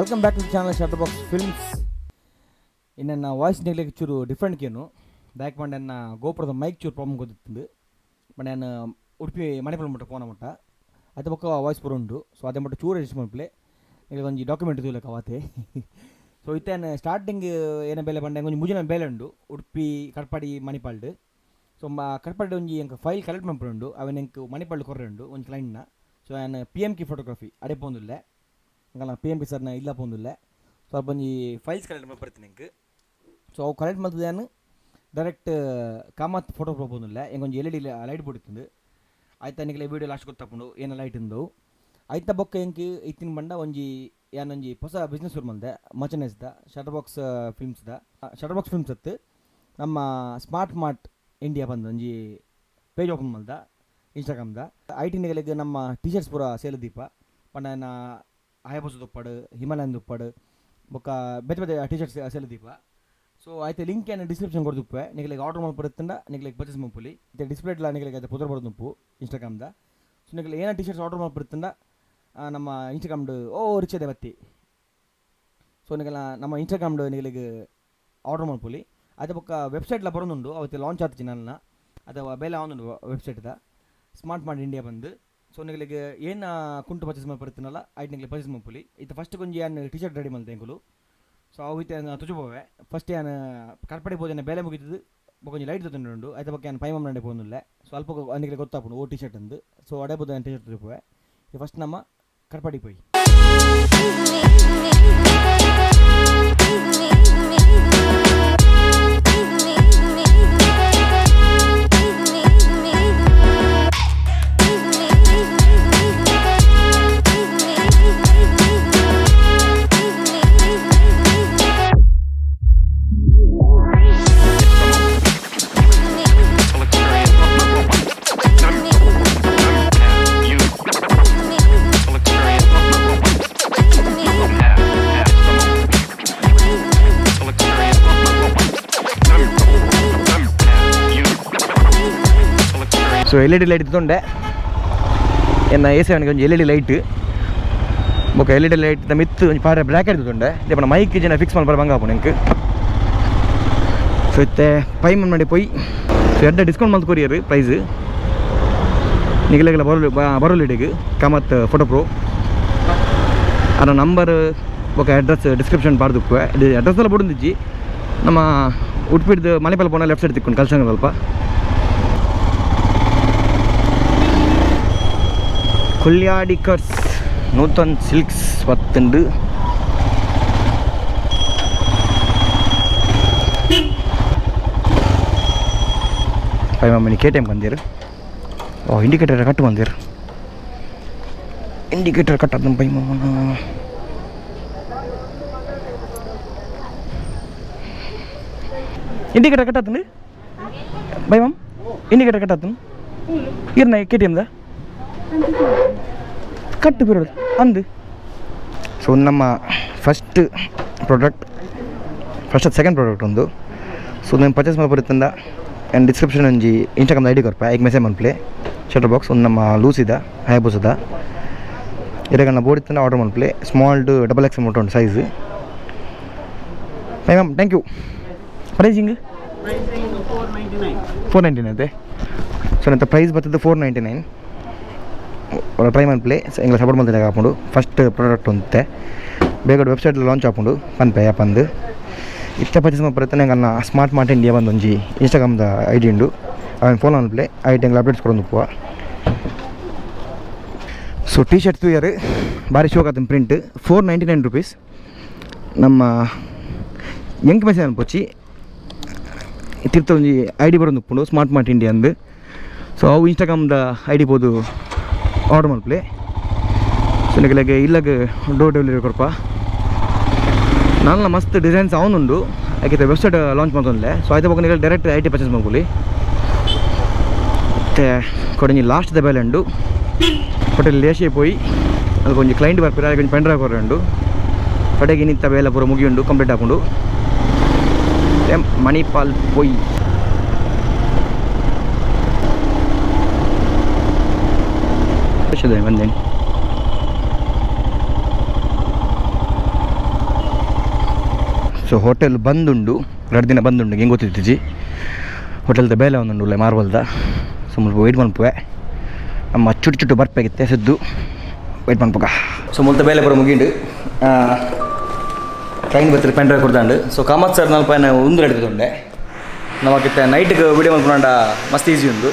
Welcome back to the channel Shutter box Films. ಇನ್ನು ನನ್ನ voice ನೆಗ್ಲಿಕ್ಕೆ ಚೂರು ಡಿಫ್ರೆಂಟ್ ಕೇನು ಬ್ಯಾಕ್ ಮಾಡಿ ನನ್ನ ಗೋಪುರದ ಮೈಕ್ ಚೂರು ಪ್ರಾಬ್ಲಮ್ ಗೊತ್ತಿತ್ತು. ಬಟ್ ನಾನು ಉಡುಪಿ ಮಣಿಪಾಲ ಮಟ್ಟ ಫೋನ್ ಮಟ್ಟ ಅದು ಪಕ್ಕ ವಾಯ್ಸ್ ಪೂರ ಉಂಟು. ಸೊ ಅದೇ ಮಟ್ಟ ಚೂರು ಅಡ್ಜಸ್ಟ್ ಮಾಡ್ಪ್ಲೆ ಈಗ ಒಂದು ಡಾಕ್ಯುಮೆಂಟ್ ಇದಲ್ಲ ಕವಾತೆ. ಸೊ ಇತ್ತೇನು ಸ್ಟಾರ್ಟಿಂಗ್ ಏನೇ ಬೇಲೆ ಬಂಡೆ ಒಂದು ಮುಜಿನ ಬೇಲೆ ಉಂಡು ಉಡುಪಿ ಕಟ್ಪಾಡಿ ಮಣಿಪಾಲ್ಡು. ಸೊ ಕಟ್ಪಾಡಿ ಒಂಜಿ ಎಂಕ ಫೈಲ್ ಕಲೆಕ್ಟ್ ಮಾಡ್ಕೊಂಡು ಅವನ ಎಂಕ್ ಮಣಿಪಾಲ್ಡು ಕೊರ್ರೆ ಉಂಡು ಒಂದು ಕ್ಲೈಂಟ್ನ. ಸೊ ನಾನು PMK ಫೋಟೋಗ್ರಫಿ ಅಡೆ ಪೋಂದಿಲ್ಲ ಹಂಗಲ್ಲ PMK ಸರ್ನ ಇಲ್ಲ ಪೋಂದಿಲ್ಲ. ಸ್ವಲ್ಪ ಒಂಜಿ ಫೈಲ್ಸ್ ಕಲೆಕ್ಟ್ ಮಾಡ್ಬರ್ತೀನಿ ಎಂಕ್. ಸೊ ಅವು ಕಲೆಕ್ಟ್ ಮಾಡ್ತದೆ ನಾನು ಡೈರೆಕ್ಟ್ ಕಾಮತ್ ಫೋಟೋ ಪೋಂದಿಲ್ಲ ಎಂಗೊಂದು LED ಲೈಟ್ ಬಿಡುತ್ತದೆ. ಆಯ್ತಾ ನಿಮಗೆ ವೀಡಿಯೋ ಲಾಸ್ಟ್ ಗೊತ್ತಾಕೊಂಡು ಏನೋ ಲೈಟ್ ಇಂದು ಆಯ್ತಾ ಬೊಕ್ಕ ಎಂಕ್ ಇತ್ತಿನ ಬಂಡ ಒಂಜಿ ಏನೊಂಜಿ ಹೊಸ ಬಿಸ್ನೆಸ್ ಶುರು ಮಾಡಿದೆ ಮರ್ಚೆಂಡೈಸ್ದ ಶಟರ್ ಬಾಕ್ಸ್ ಫಿಲ್ಮ್ಸ್ದ. ಶಟರ್ ಬಾಕ್ಸ್ ಫಿಲ್ಮ್ಸ್ ಅತ್ತು ನಮ್ಮ ಸ್ಮಾರ್ಟ್ ಮಾರ್ಟ್ ಇಂಡಿಯಾ ಬಂದು ಒಂಜಿ ಪೇಜ್ ಓಪನ್ ಮಾಡ್ದ ಇನ್ಸ್ಟಾಗ್ರಾಮ್ದ. ಐಟಿನಿಗಳಿಗೆ ನಮ್ಮ ಟಿ ಶರ್ಟ್ಸ್ ಪೂರ ಸೇಲ್ ದೀಪ ಪಂಡ ಹಾಯಾಬುಸ ದುಪ್ಪಾಡು ಹಿಮಾಲಯನ್ ದುಪ್ಪಾಡು ಬೊಕ್ಕ ಬೇತೆ ಬೇತೆ ಟಿ ಶರ್ಟ್ಸ್ ಸೇಲ್ ದೀಪ. ಸೊ ಆಯ್ತು ಲಿಂಕ್ ಏನು ಡಿಸ್ಕ್ರಿಪ್ಷನ್ ಕೊಡ್ದುಪ್ಪೆ ನಿಗಳಿಗೆ ಆರ್ಡರ್ ಮಾಡ್ಬಿಡುತ್ತಂಡ ನಿಗಳಿಗೆ ಪರ್ಚೇಸ್ ಮಾಡ್ಪುಲಿ ಇದು ಡಿಸ್ಪ್ಲೇಟ್ಲ ನಿಗಳಿಗೆ ಅದು ಪುದರ್ ಬರೋದುಪ್ಪು ಇನ್ಸ್ಟಾಗ್ರಾಮ್ದ. ಸೊ ನಿಮಗೆ ಏನೋ ಟಿ ಶರ್ಟ್ಸ್ ಆರ್ಡರ್ ಮಾಡ್ಬಿಡುತ್ತಂಡ ನಮ್ಮ ಇನ್ಸ್ಟಾಗ್ರಾಮ್ದು ರಿಚದೆ ಬತ್ತಿ. ಸೊ ನಿಗಲ ನಮ್ಮ ಇನ್ಸ್ಟಾಗ್ರಾಮ್ದು ನಿಗಳಿಗೆ ಆರ್ಡರ್ ಮಾಡ್ಪುಲಿ ಅದು ಬೊಕ್ಕ ವೆಬ್ಸೈಟ್ಲ ಬರೋದುಂಡು ಅವತ್ತು ಲಾಂಚ್ ಆಗ್ತದೆ ಚಾನಲ್ನ ಅಥವಾ ಬೇಲೆ ಆವೊಂದುಂಡು ವೆಬ್ಸೈಟ್ದ ಸ್ಮಾರ್ಟ್ ಮಾರ್ಟ್ ಇಂಡಿಯಾ ಬಂದು. ಸೊ ನಿಗಳಿಗೆ ಏನು ಕುಂಟು ಪರ್ಚೇಸ್ ಮಾಡ್ಬರ್ತೀನಲ್ಲ ಆಯ್ತು ನಿಮಗೆ ಪರ್ಚೇಸ್ ಮಾಡ್ಪುಲಿ ಇದು ಫಸ್ಟ್ ಕೊಂಚ ಏನು ಟಿ ಶರ್ಟ್ ರೆಡಿ ಮಾಡ್ತೆ ಎಂಕುಲು. ಸೊ ಅವು ಇತ್ತೆ ತುಜುಬೋವೆ ಫಸ್ಟ್ ಏನು ಕರ್ಪಡಿ ಹೋದ ಬೇಲೆ ಮುಗಿತದ್ದು ಕೊಂಚ ಲೈಟ್ ತೊಂದು ಅದ್ರ ಬಗ್ಗೆ ಏನು ಪೈಮ ನಡೆ ಹೋಗಿಲ್ಲ ಸ್ವಲ್ಪ ನಿಮಗೆ ಗೊತ್ತಾಗ್ಬೋದು ಟಿ ಶರ್ಟ್ ಅಂದು. ಸೊ ಅಡೆ ಬೋದು ಟಿ ಶರ್ಟ್ ತುಜುಬೋವೆ ಇದು ಫಸ್ಟ್ ನಮ್ಮ ಕರ್ಪಡಿ ಪೋಯಿ. ಸೊ LED ಲೈಟ್ ತೊಂಡೆ ಎನ್ನ AC ಅವನಿಗೆ ಒಂದು LED ಲೈಟ್ ಬೊಕ್ಕ LED ಲೈಟ್ ಮಿತ್ತು ಒಂದು ಪಾರ ಬ್ರ್ಯಾಕೆಟ್ ತೊಂಡೆ ಇದೇ ಮೈಕ್ ಜನ ಫಿಕ್ಸ್ ಮಾಡಿ ಬಂಗ ಹಾಪು ನಂಗೆ. ಸೊ ಇತ್ತೆ ಪೈಮನ್ ಮಾಡಿ ಪೋಯಿ ಸೊ ಎಡ್ಡ ಡಿಸ್ಕೌಂಟ್ ಮಂತ್ ಕೊರಿಯರ್ ಪ್ರೈಸ್ ನಿಗಲೆಲ್ಲ ಬರೋಲಿಡಿಗೆ ಕಮತ್ ಫೋಟೋ ಪ್ರೋ ಅದರ ನಂಬರ್ ಬೊಕ್ಕ ಅಡ್ರೆಸ್ ಡಿಸ್ಕ್ರಿಪ್ಷನ್ ಪಾಡ್ದುಪ್ಪೆ ಇದು ಅಡ್ರೆಸ್ ಎಲ್ಲ ಬಿಡುಂದಿಜ್ಜಿ ನಮ್ಮ ಉಡುಪಿಡ್ದು ಮಣಿಪಾಲ ಪೋನ ಲೆಫ್ಟ್ ಸೈಡ್ ತಿಕ್ಕೊಂಡು ಕಲ್ಸಂಗ ಸ್ವಲ್ಪ ಕೊಲ್ಯಾಡಿಕರ್ಸ್ ನೂತನ್ ಸಿಲ್ಕ್ಸ್ ಪತ್ತುಂಡು. ಪೈಮಮ್ಮನಿ KTM ಬಂದಿರು ಇಂಡಿಕೇಟರ್ ಕಟ್ಟು ಬಂದಿರು ಇಂಡಿಕೇಟರ್ ಕಟ್ಟದ ಪೈಮಮ್ಮನ ಇಂಡಿಕೇಟರ್ ಕಟ್ಟತ್ತನು ಪೈಮಮ್ ಇಂಡಿಕೇಟರ್ ಕಟ್ಟತ್ತನು ಇರ್ನ KTMದ ಕಟ್ಟು ಬಿರೋದು ಅಂದು. ಸೊ ನಮ್ಮ ಫಸ್ಟ್ ಪ್ರಾಡಕ್ಟ್ ಸೆಕೆಂಡ್ ಪ್ರಾಡಕ್ಟ್ ಒಂದು. ಸೊ ನಾನು ಪರ್ಚೇಸ್ ಮಾಡಿ ಬರುತ್ತಂದ ಏನು ಡಿಸ್ಕ್ರಿಪ್ಷನ್ ಒಂಜಿ ಇನ್ಸ್ಟಾಗ್ರಾಮ್ ID ಕೊರ್ಪ ಈಗ ಮೆಸೇಜ್ ಮನ್ಪ್ಲೆ ಶಟರ್ ಬಾಕ್ಸ್ ಒಂದು ನಮ್ಮ ಲೂಸಿದ ಹಾಯಾಬುಸದ ಇರಾಗ ನಾ ಬೋಡಿತ್ತಂದ ಆರ್ಡರ್ ಮನ್ಪ್ಲೆ ಸ್ಮಾಲ್ ಟು XXL ಮಟ್ಟ ಉಂಟು size. Ma'am thank you. Pricing 499 ಅದೇ. ಸೊ ನಂತರ ಪ್ರೈಸ್ ಬರ್ತದೆ 499 ಟ್ರೈ ಮಾಡ್ಪ್ಲೆ ಎಂಗ್ಲ ಸಪೋರ್ಟ್ ಮಾಡ್ತಾರೆ ಹಾಕೊಂಡು ಫಸ್ಟ್ ಪ್ರಾಡಕ್ಟ್ ಅಂತೆ ಬೇಗ ವೆಬ್ಸೈಟ್ ಲಾಂಚ್ ಹಾಕೊಂಡು ಪನ್ಪೆ ಆ್ಯಪಂದು ಇಷ್ಟ ಪರ್ಚೇಸ್ ಮಾಡ್ಬರುತ್ತೆ ನಂಗೆ ಸ್ಮಾರ್ಟ್ ಮಾರ್ಟ್ ಇಂಡಿಯಾ ಬಂದು ಒಂಜಿ ಇನ್ಸ್ಟಾಗ್ರಾಮ್ದ ID ಉಂಡು ಅವನ ಫೋನ್ ಅನ್ಪ್ಲೆ ಎಂಗ್ಲ ಅಪ್ಡೇಟ್ಸ್ ಕೊಡೋದು ಪೋವ. ಸೊ ಟಿ ಶರ್ಟ್ ತುಯರ್ ಭಾರಿ ಶೋಕ್ ಆತನ ಪ್ರಿಂಟ್ 499 ರೂಪೀಸ್. ನಮ್ಮ ಎಂಕ್ ಮೆಸೇಜ್ ಅನ್ಪೋಚಿ ತಿರ್ತ ಒಂಜಿ ID ಬರೋದು ಉಪ್ಪುಂಡು ಸ್ಮಾರ್ಟ್ ಮಾರ್ಟ್ ಇಂಡಿಯಾ ಅಂದು. ಸೊ ಅವು ಇನ್ಸ್ಟಾಗ್ರಾಮ್ದ ID ಬೋದು ಆರ್ಡರ್ ಮಾಡ್ಪ್ಲೆ. ಸೊ ನಿಮಗೆ ಇಲ್ಲಾಗ ಡೋರ್ ಡೆಲಿವರಿ ಕೊಡ್ಪ ನಾನು ಮಸ್ತ್ ಡಿಸೈನ್ಸ್ ಅವನುಂಡು ಯಾಕೆ ವೆಬ್ಸೈಟ್ ಲಾಂಚ್ ಮಾಡ್ತೊಂಡ್ಲೆ. ಸೊ ಆಯ್ತು ಬಗ್ಗೆ ನೀವು ಡೈರೆಕ್ಟ್ IT ಪರ್ಚೇಸ್ ಮಾಡ್ಕೊಳ್ಳಿ ಮತ್ತು ಕೊಡಿ ಲಾಸ್ಟ್ ಬೇಲೆ ಉಂಡು ಹೋಟೆಲ್ ಲೇಶೆ ಪೋಯಿ ಅದು ಕೊಂಚ ಕ್ಲೈಂಟ್ ಬರ್ತಾರೆ ಅದಕ್ಕೆ ಪೆನ್ ಡ್ರೈವ್ ಕೊರೆ ಉಂಡು ಪಡೆಗೆ ನಿಂತ ಬೇಲೆ ಪೂರ ಮುಗಿ ಉಂಡು ಕಂಪ್ಲೀಟ್ ಹಾಕೊಂಡು ಮಣಿಪಾಲ್ ಪೋಯಿ. ಬಂದೇನೆ ಸೊ ಹೋಟೆಲ್ ಬಂದುಂಡು 2 ದಿನ ಬಂದುಂಡು ಹೆಂಗೆ ಗೊತ್ತಿಜ್ಜಿ ಹೋಟೆಲ್ದ ಬೇಲೆ ಒಂದುಂಡು ಉಳ್ಳೆ ಮಾರ್ಬಲ್ದ ಸೊ ಮುಲ್ಪ ವೆಯ್ಟ್ ಮನ್ಪುವೆ ನಮ್ಮ ಚುಟ್ಟು ಬರ್ಪೇಗಿತ್ತೆ ಸಿದ್ದು ವೆಯ್ಟ್ ಮನ್ಪುಗ ಸೊ ಮುಲ್ತ ಬೇಲೆ ಪೂರ ಮುಗಿಂಡು ಟ್ರೈನ್ ಬತ್ತಿರ ಪೆನ್ ಡ್ರೈವ್ ಕೊಡ್ತಾಂಡು ಸೊ ಕಾಮತ್ ಸರ್ ನಾನು ಪೈನ ಒಂದು ಹಿಡಿದುಂಡೆ ನಮಗಿತ್ತೆ ನೈಟ್ಗೆ ವಿಡಿಯೋ ಮಲ್ಪುಂಡ ಮಸ್ತ್ ಈಸಿ ಉಂದು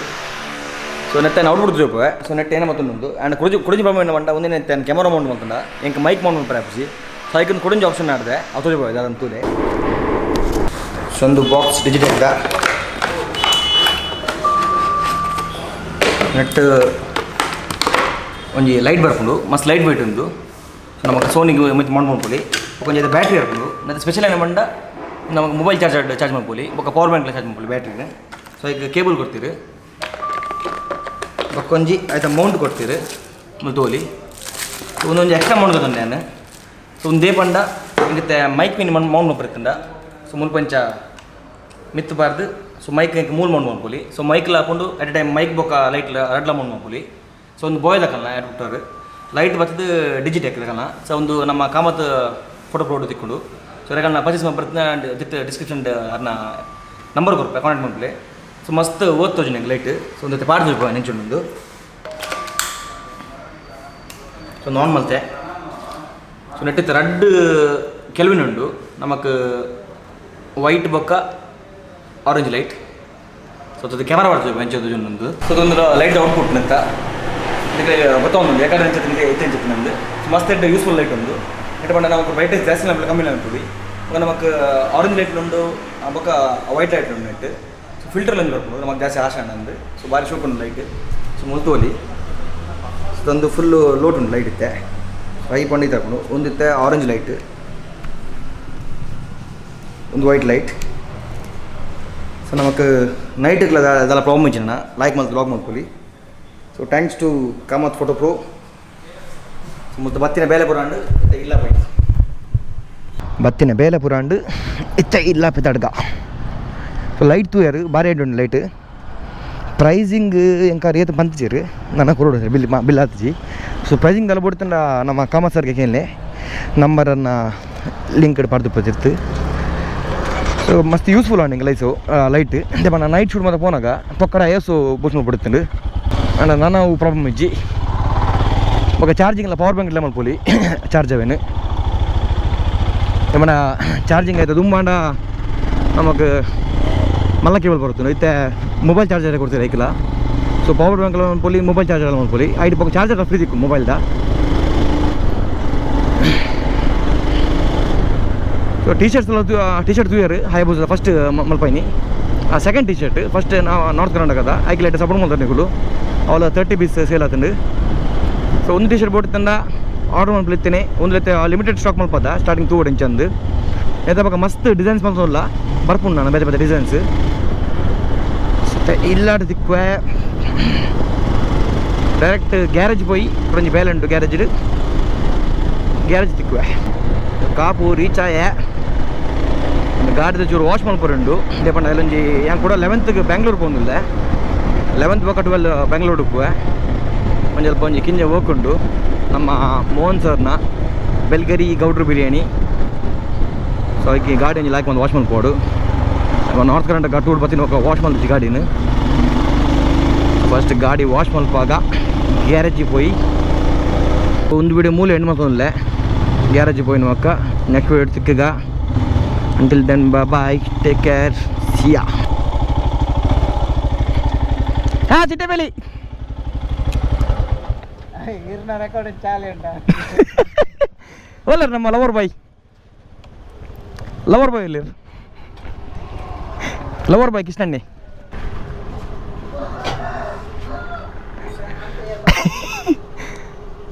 ಸೊ ನೆತ್ತೆ ನಾವು ಔಟ್ಬಿಡ್ತು ಜೋಪುವೆ ಸೊ ನೆಟ್ ಏನೋ ಮತ್ತೊಂದು ಆ್ಯಂಡ್ ಕುಡಿಜಿ ಪ್ರಾಬ್ಲಮ್ ಏನು ಮಂಡ ಒಂದೇ ನೆತ್ತೆ ಕ್ಯಾಮರಾ ಮೌಂಟ್ ಮಾಡ್ಕೊಂಡ ಎಂಕ ಮೈಕ್ ಮೌಂಟ್ ಮಾಡ್ತಾರೆ ಆಪ್ಸಿ ಸೊ ಅದಕ್ಕೆ ಕುಡಿಂಜಿ ಆಪ್ಷನ್ ಆಡಿದೆ ಅದು ತೋರಿಬೋಯ್ದು ಅದಂತೂಲೆ ಸೊ ಒಂದು ಬಾಕ್ಸ್ ಡಿಜಿಟಲ್ ನೆಟ್ ಒಂಜಿ ಲೈಟ್ ಬರ್ಕೊಂಡು ಮಸ್ತ್ ಲೈಟ್ ವೆಯ್ಟ್ ಉಂದು ಸೊ ನಮಗೆ ಸೋನಿಗೆ ಮತ್ತೆ ಮಾಡ್ಬೋದು ಕೊಂಚ ಬ್ಯಾಟ್ರಿ ಇರ್ಬೋದು ಮತ್ತು ಸ್ಪೆಷಲ್ ಏನು ಮಂಡ ನಮಗೆ ಮೊಬೈಲ್ ಚಾರ್ಜ್ ಮಾಡ್ಬೋದು ఒక ಪವರ್ ಬ್ಯಾಂಕ್ಲ ಚಾರ್ಜ್ ಮಾಡ್ಬೋದು ಬ್ಯಾಟ್ರಿನ ಸೊ ಈಗ ಕೇಬಲ್ ಕೊಡ್ತೀರಿ ಕೊಂಜಿ ಆಯ್ತಾ ಮೌಂಟ್ ಕೊಡ್ತೀರಿ ತೋಲಿ ಒಂದೊಂದು ಎಕ್ಸ್ಟ್ರಾ ಮೌಂಟ್ ತಂದೆ ನಾನು ಸೊ ಒಂದೇ ಪಂಡ ಹಿಂಗತ್ತೆ ಮೈಕ್ ಮಿನಿ ಮೌಂಟ್ ಮಾಡ್ಬರ್ತಂಡ ಸೊ ಮುಲ್ಪಂಚ ಮಿತ್ತಬಾರ್ದು ಸೊ ಮೈಕ್ ಮೂರು ಮೌಂಟ್ ಮಾಡ್ಬೋದು ಸೊ ಮೈಕ್ಲ ಹಾಕೊಂಡು ಅಟ್ ಎ ಟೈಮ್ ಮೈಕ್ ಬೊಕ್ಕ ಲೈಟ್ಲ ಅಡ್ಲ ಮೌಂಟ್ ಮಾಡ್ಬೋದು ಸೊ ಒಂದು ಬಾಯ್ಲ್ ಹಾಕಲ್ಲ ಎರಡು ಬಿಟ್ಟವ್ರು ಲೈಟ್ ಬರ್ತದೆ ಡಿಜಿಟ್ ಹಾಕಿರಕಲ್ಲ ಸೊ ಒಂದು ನಮ್ಮ ಕಾಮತ್ ಫೋಟೋ ಪ್ರೋಡ್ ತಿಕ್ಕೊಂಡು ಸೊ ಯಾಕಂದ್ರೆ ಪರ್ಚೇಸ್ ಬರ್ತೀನಿ ಡಿಸ್ಕ್ರಿಪ್ಷನ್ ಅದನ್ನ ನಂಬರ್ ಕೊಡ್ಬೇಕು ಕಾಂಟ್ಯಾಕ್ಟ್ ಮಾಡ್ಲಿ ಸೊ ಮಸ್ತ್ ಓದ್ತೋಜಿ ನಂಗೆ ಲೈಟ್ ಸೊ ಒಂದು ಪಾಡ್ದು ನೆಂಚೊಂದು ಸೊ ನಾನ್ ಮಲ್ತೆ ಸೊ ನೆಟ್ಟಿತ್ತು ರೆಡ್ ಕೆಲ್ವಿನ್ ಉಂಡು ನಮಕ್ ವೈಟ್ ಬೊಕ್ಕ ಆರೆಂಜ್ ಲೈಟ್ ಸೊ ಅದು ಕ್ಯಾಮರಾ ಬರ್ತದೆ ಬೆಂಚೊಂದು ಸೊ ಅದೊಂದು ಲೈಟ್ ಔಟ್ಪುಟ್ ನಂತ ಇದಕ್ಕೆ ಗೊತ್ತೊಂದು ಯಾಕಂದ್ರೆ ಎತ್ತಂಚಿತ್ತು ನಮ್ಮದು ಸೊ ಮಸ್ತ್ ಯೂಸ್ಫುಲ್ ಲೈಟ್ ಒಂದು ಎಟ್ಟು ಪಂಡ ನಮಗೆ ಬ್ರೈಟ್ನೆಸ್ ಜಾಸ್ತಿ ನಮಗೆ ಕಮ್ಮಿ ಆಗ್ತದೆ ಈಗ ನಮಗೆ ಆರೆಂಜ್ ಲೈಟ್ ಉಂಡು ಬೊಕ್ಕ ವೈಟ್ ಲೈಟ್ ಉಂಡು ನೆಟ್ ಸೊ ಫಿಲ್ಟರ್ ಲಂಜ್ ಬರ್ಬೋದು ನಮಗೆ ಜಾಸ್ತಿ ಆಶೆ ಅಂದು ಸೊ ಭಾರಿ ಶೋಕ್ ಉಂಟು ಲೈಟ್ ಸೊ ಮುಲ್ತೋಲಿ ಸೊ ಅದೊಂದು ಫುಲ್ಲು ಲೋಟ್ ಉಂಟು ಲೈಟ್ ಇತ್ತೆ ಐ ಪಂಡಿ ತಗೊಂಡು ಒಂದಿತ್ತೆ ಆರೆಂಜ್ ಲೈಟ್ ಒಂದು ವೈಟ್ ಲೈಟ್ ಸೊ ನಮಗೆ ನೈಟ್ಗೆ ಅದೆಲ್ಲ ಪ್ರಾಬ್ಲಮ್ ಇಚ್ಚಿನ ಲೈಕ್ ಮಾಡ್ತು ಲಾಕ್ ಮಾಡ್ಕೊಳ್ಳಿ so thanks to Kamath photo pro so ಮತ್ತು ಬತ್ತಿನ ಬೇಲೆ ಪುರಾಂಡು ಇಲ್ಲ ಪೈ ಬತ್ತಿನ ಬೇಲೆ ಪುರಾಂಡು ಇತ್ತ ಇಲ್ಲ ಪೆತ್ತಡ್ಗ ಸೊ ಲೈಟ್ ತೂಯರು ಭಾರಿ ಉಂಟು ಲೈಟ್ ಪ್ರೈಸಿಂಗ್ ಎಂಕ ರೇಟ್ ಬಂತಿರು ನನ್ನ ಕೊಡೋದು ಬಿಲ್ ಆತಿಜಿ ಸೊ ಪ್ರೈಸಿಂಗ್ ಎಲ್ಲ ಬಿಡ್ತಂಡ ನಮ್ಮ ಕಾಮತ್ ಸರ್ಗೆ ಕೇಳಲೆ ನಂಬರನ್ನು ಲಿಂಕ್ ಪಡೆದು ಪತ್ತಿರ್ತು ಸೊ ಮಸ್ತ್ ಯೂಸ್ಫುಲ್ ಆಂಡ್ ಲೈಸು ಲೈಟ್ ಇಂತೆ ನಾನು ನೈಟ್ ಶೂಟ್ ಮಾತ್ರ ಪೋನಾಗ ಪೊಕ್ಕಡ ಏಸು ಬೂಸ್ ಮಾಡ್ಬಿಡುತ್ತಂಡು ಅಂಡ್ ನಾನು ಪ್ರಾಬ್ಲಮ್ ಇಜ್ಜಿ ఒక ఛార్జింగ్ పవర్ బ్యాంక్ ఇట్లా మళ్ళీ ఛార్జ్ అవేను ఏమన్నా ఛార్జింగ్ అయితే దుమ్మాండ నమకు మళ్ళీ కేబుల్ పడుతుంది అయితే మొబైల్ ఛార్జర్ ಕೊಡ್ತೀವಿ ಐಕಲ ಸೊ ಪವರ್ ಬ್ಯಾಂಕ್ಲ ಮಲ್ಪೊಲಿ ಮೊಬೈಲ್ ಚಾರ್ಜರ್ ಮಲ್ಪೊಲಿ ಐದು ಪಕ್ಕ ಚಾರ್ಜರ್ ಫ್ರೀ ದಿಕ್ಕು ಮೊಬೈಲ್ದ ಸೊ ಟಿ ಶರ್ಟ್ ತೂಯರು ಹಾಯಾಬುಸ ಫಸ್ಟ್ ಮಲ್ಪೈನಿ ಆ second T shirt first north ಕರ್ನಾಟಕದ ಐಕ್ಲೈಟ್ ಸಪೋರ್ಟ್ ಮಾಡ್ತಾರೆ ನೀವು ಅವಳ 30 ಪೀಸ್ ಸೇಲ್ ಆತಂಡು ಸೊ ಒಂದು ಟಿ ಶರ್ಟ್ ಬೋಡ್ತಂಡ ಆರ್ಡರ್ ಮಾಡ್ಲಿತ್ತೇನೆ ಒಂದು ಲಿಮಿಟೆಡ್ ಸ್ಟಾಕ್ ಮಲ್ಪದ ಸ್ಟಾರ್ಟಿಂಗ್ ತೂವಡು ಇಂಚಂದು ಎತ್ತ ಪಕ್ಕ ಮಸ್ತ್ ಡಿಸೈನ್ಸ್ ಮಲ್ಸೋಲ್ಲ ಬರ್ಪುಂಡು ನಾನು ಬೇರೆ ಬೇರೆ ಡಿಸೈನ್ಸ್ ಇಲ್ಲಾಡ ದಿಕ್ಕುವೆ ಡೈರೆಕ್ಟ್ ಗ್ಯಾರೇಜ್ ಪೋಯಿ ಒಂಜಿ ಬೇಲೆ ಉಂಟು ಗ್ಯಾರೇಜ್ ದಿಕ್ಕುವೆ ಕಾಪು ರೀಚ್ ಆಯೆ ಗಾಡಿದ ಚೂರು ವಾಶ್ ಮಲ್ಪುರುಂಡು ಇದೇ ಪಂಡ ಇಲ್ಲೊಂಜಿ ಏನು ಕೂಡ 11th ಬ್ಯಾಂಗ್ಳೂರ್ ಪೋಂದಿಲ್ಲ 11th ಬೊಕ್ಕ 12 ಬ್ಯಾಂಗ್ಳೂರ್ ಉಪ್ಪುವೆ ಒಂದು ಸ್ವಲ್ಪ ಒಂಜಿ ಕಿಂಜ ಹೋಗ್ಕೊಂಡು ನಮ್ಮ ಮೋಹನ್ ಸರ್ನ ಬೆಲ್ಗರಿ ಗೌಡ್ರು ಬಿರಿಯಾನಿ ಸೊ ಅದಕ್ಕೆ ಗಾಡಿ ಒಂಜಿ ಲಾಯ್ಕ್ ಒಂದು ವಾಶ್ ಮಲ್ಪೋಡು ನಾರ್ತ್ ಕರ್ನಾಟಕ ಟೂರ್ ಬತ್ತಿನ ವಾಶ್ ಮಲ್ಪಿ ಗಾಡಿನ ಫಸ್ಟ್ ಗಾಡಿ ವಾಶ್ ಮಲ್ಪಾಗ ಗ್ಯಾರೇಜಿಗೆ ಪೋಯಿ ಒಂದು ವಿಡಿಯೋ ಮೂಲೆ ಹೆಣ್ಣು ಮಲ್ಕೊಂಡ್ಲೆ ಗ್ಯಾರೇಜಿಗೆ ಪೋಯಿನ ಅಕ್ಕ ನೆಕ್ಸ್ಟ್ ವಿಡಿಯೋ ಸಿಕ್ಕಗ until then bye bye take care see ya ಚಿಟ್ಟೆಬೇಲಿ ಇರ್ನ ರೆಕಾರ್ಡಿಂಗ್ ಚಾಲೆ ಉಂಟಾ ಓಲರ್ ನಮ್ಮ ಲವರ್ ಬಾಯ್ ಇಲ್ಲಿ ಲವರ್ ಬಾಯ್ ಕಿಷ್ಟಣ್ಣೆ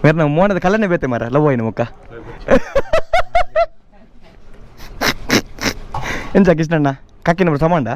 ಮೇರೆ ನಾವು ಮೋನದ ಕಲ್ಲನೆ ಬೇತೆ ಮಾರ ಲವ್ ಬಾಯ್ನ ಮುಕ್ಕ ಎಂಚ ಕಿಷ್ಟಣ್ಣ ಕಕ್ಕಿನ ಸಂಬಂಧ